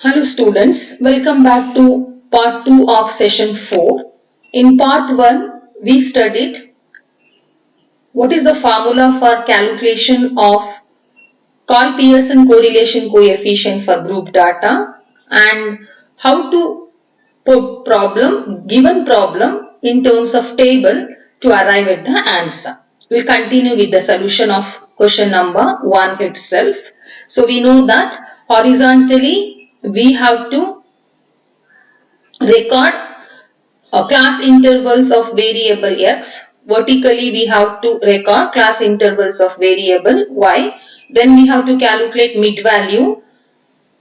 Hello students, welcome back to part 2 of session 4. In part 1, we studied what is the formula for calculation of Call-Pearson correlation coefficient for group data and how to put given problem in terms of table to arrive at the answer. We'll continue with the solution of question number 1 itself. So we know that horizontally we have to record class intervals of variable x. Vertically we have to record class intervals of variable y. Then we have to calculate mid value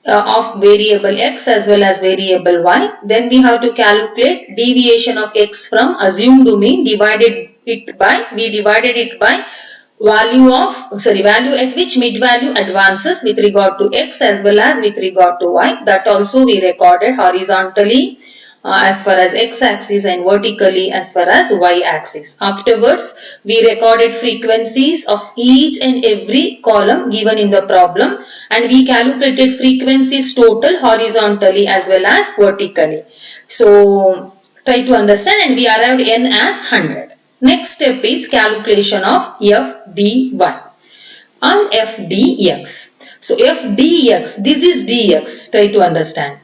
of variable x as well as variable y. Then we have to calculate deviation of x from assumed mean, we divided it by value at which mid value advances with regard to x as well as with regard to y. That also we recorded horizontally as far as x-axis and vertically as far as y-axis. Afterwards, we recorded frequencies of each and every column given in the problem and we calculated frequencies total horizontally as well as vertically. So, try to understand, and we arrived n as 100. Next step is calculation of f dy on f dx. So, f dx, this is dx, try to understand.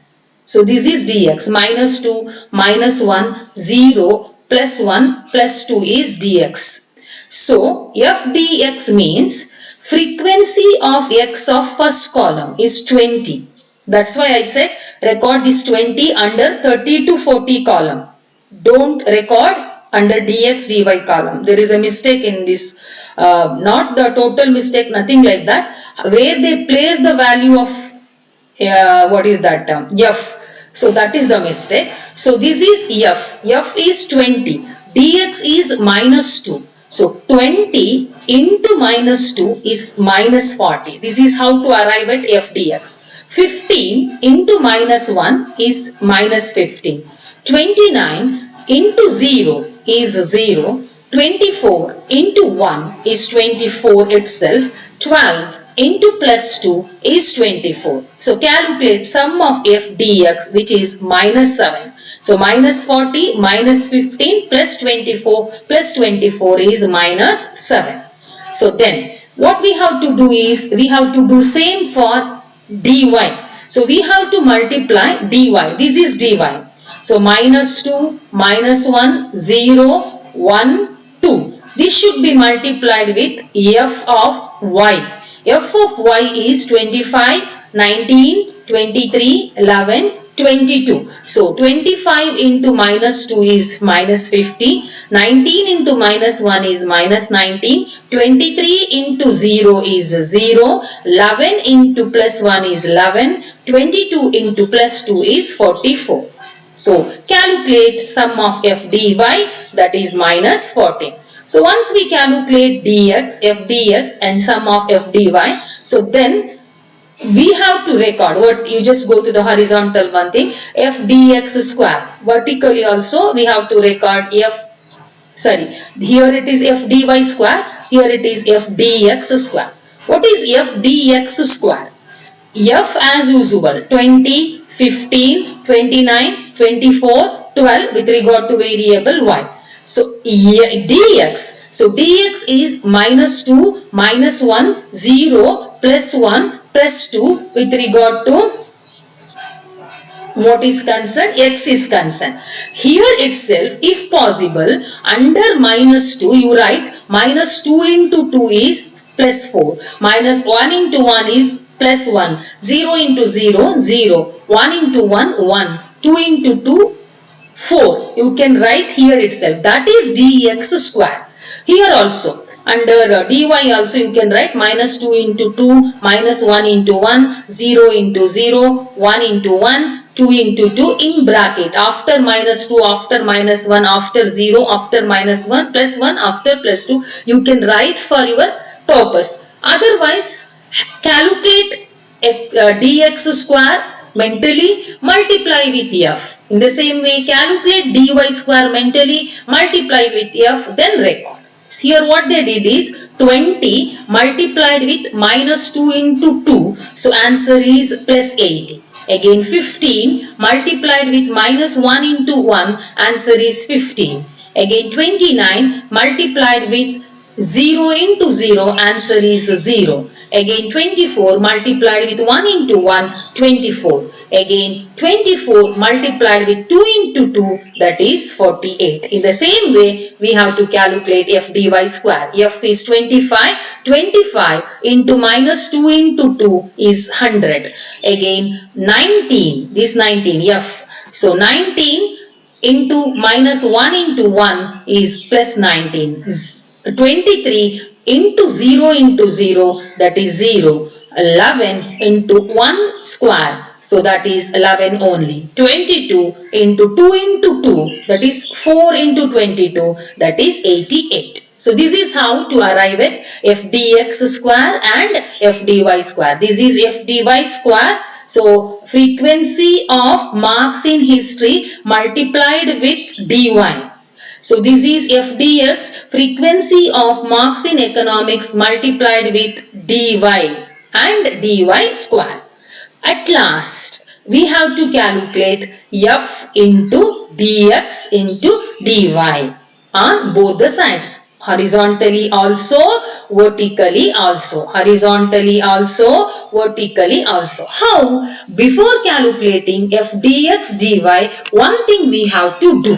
So this is dx, minus 2, minus 1, 0, plus 1, plus 2 is dx. So f dx means frequency of x of first column is 20. That's why I said record this 20 under 30 to 40 column. Don't record under dx dy column. There is a mistake in this, not the total mistake, nothing like that. Where they place the value of what is that term? F. So that is the mistake. So this is F. F is 20. Dx is minus 2. So 20 into minus 2 is minus 40. This is how to arrive at F dx. 15 into minus 1 is minus 15. 29 into 0 is 0. 24 into 1 is 24 itself. 12 into plus 2 is 24. So calculate sum of f dx, which is minus 7. So minus 40 minus 15 plus 24 is minus 7. So then what we have to do is we have to do same for dy. So we have to multiply dy. This is dy. So minus 2, minus 1, 0, 1, 2. This should be multiplied with f of y. F of y is 25, 19, 23, 11, 22. So 25 into minus 2 is minus 50, 19 into minus 1 is minus 19, 23 into 0 is 0, 11 into plus 1 is 11, 22 into plus 2 is 44. So calculate sum of f dy, that is minus 14. So once we calculate dx, f dx and sum of f dy, so then we have to record what you just go to the horizontal one thing, f dx square. Vertically also we have to record here it is f dy square, here it is f dx square. What is f dx square? F as usual 20, 15, 29, 24, 12 with regard to variable y. So dx, is minus 2, minus 1, 0, plus 1, plus 2 with regard to what is concerned? X is concerned. Here itself, if possible, under minus 2 you write minus 2 into 2 is plus 4, minus 1 into 1 is plus 1, 0 into 0, 0, 1 into 1, 1, 2 into 2, 4. You can write here itself. That is dx square. Here also under dy also you can write minus 2 into 2, minus 1 into 1, 0 into 0, 1 into 1, 2 into 2 in bracket. After minus 2, after minus 1, after 0, after minus 1, plus 1, after plus 2. You can write for your purpose. Otherwise, calculate dx square mentally, multiply with f. In the same way, calculate dy square mentally, multiply with f, then record. Here what they did is 20 multiplied with minus 2 into 2. So answer is plus 80. Again 15 multiplied with minus 1 into 1, answer is 15. Again 29 multiplied with 0 into 0, answer is 0. Again 24 multiplied with 1 into 1, 24. Again 24 multiplied with 2 into 2, that is 48. In the same way, we have to calculate f dy square. F is 25. 25 into minus 2 into 2 is 100. Again 19, this 19, f. So 19 into minus 1 into 1 is plus 19. 23 into 0 into 0, that is 0. 11 into 1 square, so that is 11 only. 22 into 2 into 2, that is 4 into 22, that is 88. So this is how to arrive at f dx square and f dy square. This is f dy square. So frequency of marks in history multiplied with dy. So this is f dx, frequency of marks in economics multiplied with dy and dy square. At last, we have to calculate f into dx into dy on both the sides. Horizontally also, vertically also. Horizontally also, vertically also. How? Before calculating f dx dy, one thing we have to do.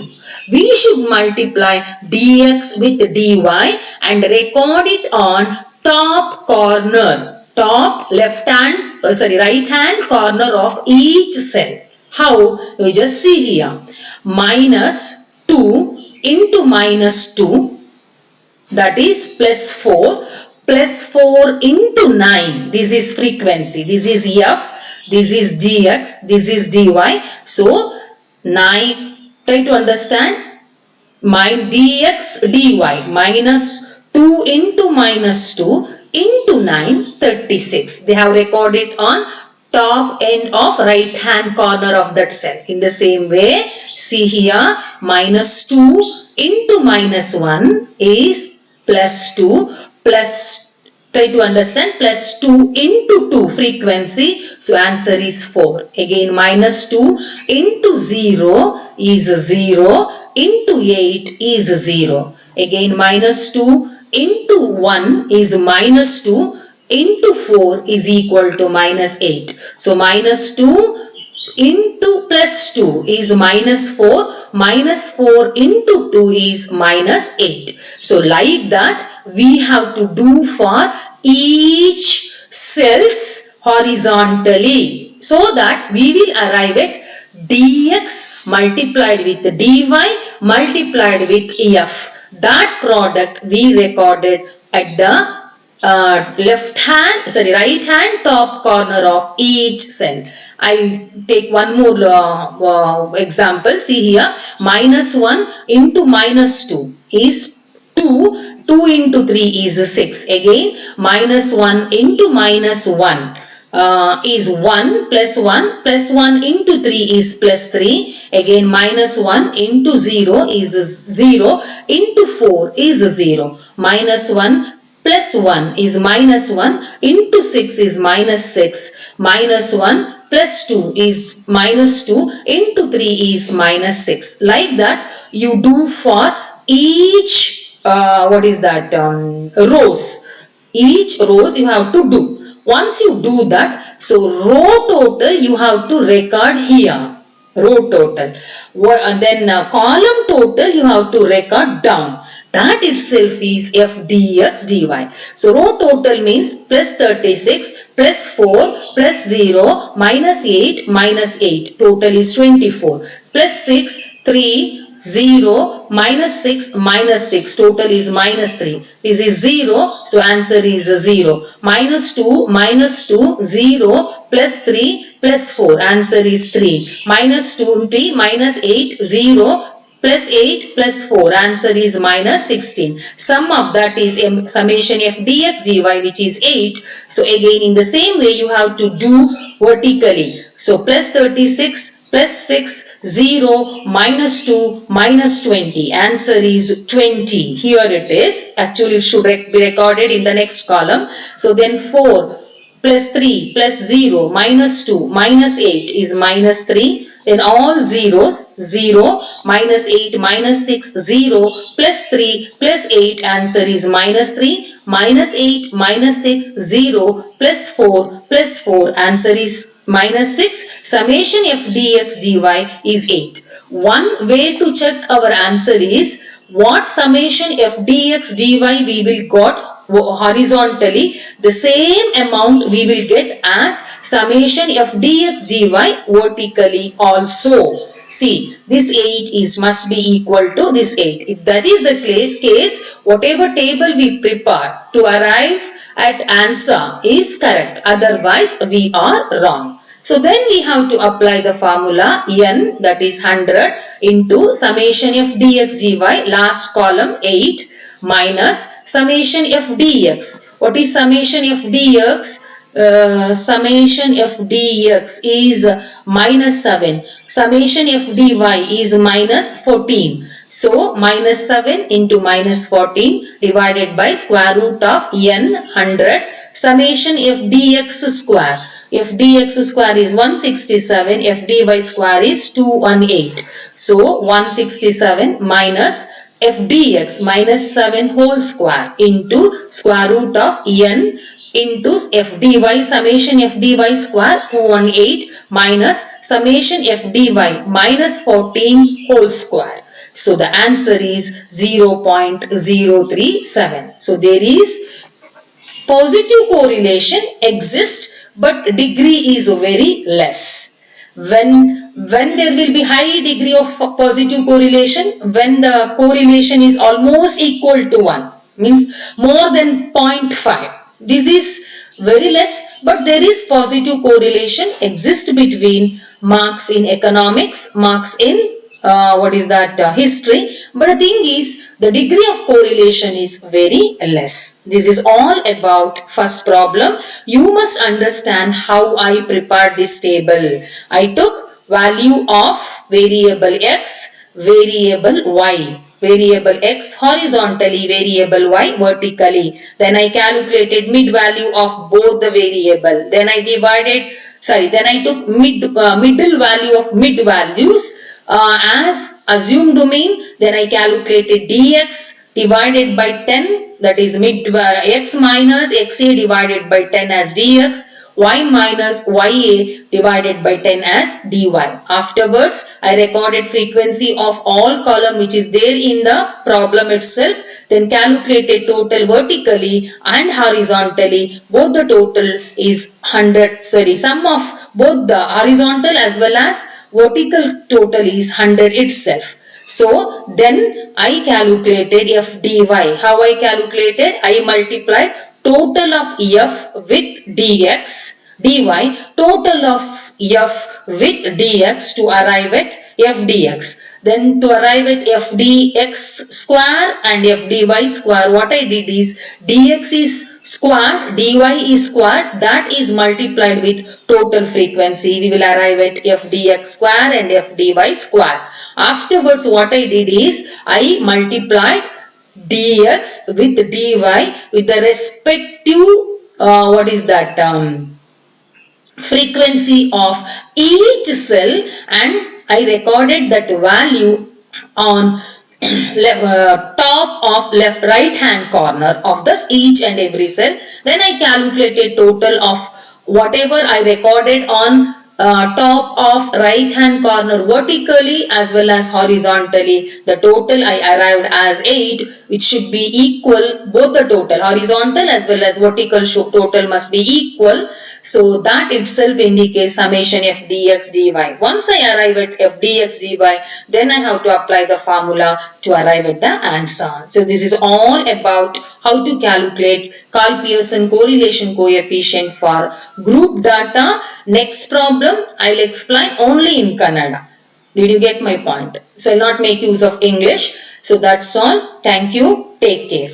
We should multiply dx with dy and record it on top corner, top right hand corner of each cell. How? You just see here. Minus 2 into minus 2, that is plus 4. Plus 4 into 9. This is frequency. This is f. This is dx. This is dy. So 9. Try to understand. Dx dy minus 2 into minus 2 into 9, 36. They have recorded on top end of right hand corner of that cell. In the same way, see here, minus 2 into minus 1 is plus 2 plus, try to understand, plus 2 into 2 frequency. So answer is 4. Again minus 2 into 0 is 0. Into 8 is 0. Again minus 2 into 1 is minus 2. Into 4 is equal to minus 8. So minus 2 into plus 2 is minus 4. Minus 4 into 2 is minus 8. So like that we have to do for each cells horizontally, so that we will arrive at dx multiplied with dy multiplied with f. That product we recorded at the right hand top corner of each cell. I take one more example. See here, minus 1 into minus 2 is 2. 2 into 3 is 6. Again, minus 1 into minus 1 is 1 plus 1 plus 1 into 3 is plus 3. Again, minus 1 into 0 is 0. Into 4 is 0. Minus 1 plus 1 is minus 1. Into 6 is minus 6. Minus 1 plus 2 is minus 2. Into 3 is minus 6. Like that you do for each rows. Each rows you have to do. Once you do that, so row total you have to record here. Row total. Then column total you have to record down. That itself is f dx dy. So row total means plus 36 plus 4 plus 0 minus 8 minus 8. Total is 24. Plus 6, 3, 0 minus 6 minus 6. Total is minus 3. This is 0. So answer is 0. Minus 2 minus 2 0 plus 3 plus 4. Answer is 3. Minus 20 minus 8 0 plus 8 plus 4. Answer is minus 16. Sum of that is summation f dx dy, which is 8. So again in the same way you have to do vertically. So plus 36 plus 6 0 minus 2 minus 20. Answer is 20. Here it is. Actually it should be recorded in the next column. So then 4 plus 3 plus 0 minus 2 minus 8 is minus 3. Then all zeros 0 minus 8 minus 6 0 plus 3 plus 8 answer is minus 3 minus 8 minus 6 0 plus 4 answer is minus 6. Summation f dx dy is 8. One way to check our answer is what summation f dx dy we will got horizontally, the same amount we will get as summation f dx dy vertically also. See, this 8 is must be equal to this 8. If that is the case, whatever table we prepare to arrive at answer is correct. Otherwise, we are wrong. So then we have to apply the formula n, that is 100 into summation f dx dy, last column 8, minus summation f dx. What is summation f dx? Summation f dx is minus 7. Summation f dy is minus 14. So minus 7 into minus 14 divided by square root of n 100. Summation f dx square. F dx square is 167. F dy square is 218. So 167 minus f dx minus 7 whole square into square root of n into f dy, summation f dy square 218 minus summation f dy minus 14 whole square. So the answer is 0.037. So there is positive correlation exists, but degree is very less. When there will be high degree of positive correlation, when the correlation is almost equal to 1, means more than 0.5. This is very less, but there is positive correlation exists between marks in economics, marks in history. But the thing is, the degree of correlation is very less. This is all about first problem. You must understand how I prepared this table. I took value of variable x, variable y. Variable x horizontally, variable y vertically. Then I calculated mid value of both the variable. Then I took middle value of mid values as assumed domain. Then I calculated dx divided by 10, that is x minus xa divided by 10 as dx, y minus ya divided by 10 as dy. Afterwards, I recorded frequency of all column which is there in the problem itself. Then calculated total vertically and horizontally. Both the total is 100. Sum of both the horizontal as well as vertical total is 100 itself. So then I calculated f dy. How I calculated? I multiplied total of f with dx dy, total of f with dx to arrive at f dx. Then to arrive at f dx square and f dy square, what I did is dx is square, dy is square, that is multiplied with total frequency. We will arrive at f dx square and f dy square. Afterwards, what I did is I multiplied dx with dy with the respective frequency of each cell, and I recorded that value on top of left right hand corner of this each and every cell. Then I calculated total of whatever I recorded on top of right hand corner vertically as well as horizontally. The total I arrived as 8, which should be equal, both the total horizontal as well as vertical total must be equal. So that itself indicates summation f dx dy. Once I arrive at f dx dy, then I have to apply the formula to arrive at the answer. So this is all about how to calculate Karl-Pearson correlation coefficient for group data. Next problem I will explain only in Kannada. Did you get my point? So I will not make use of English. So that's all. Thank you. Take care.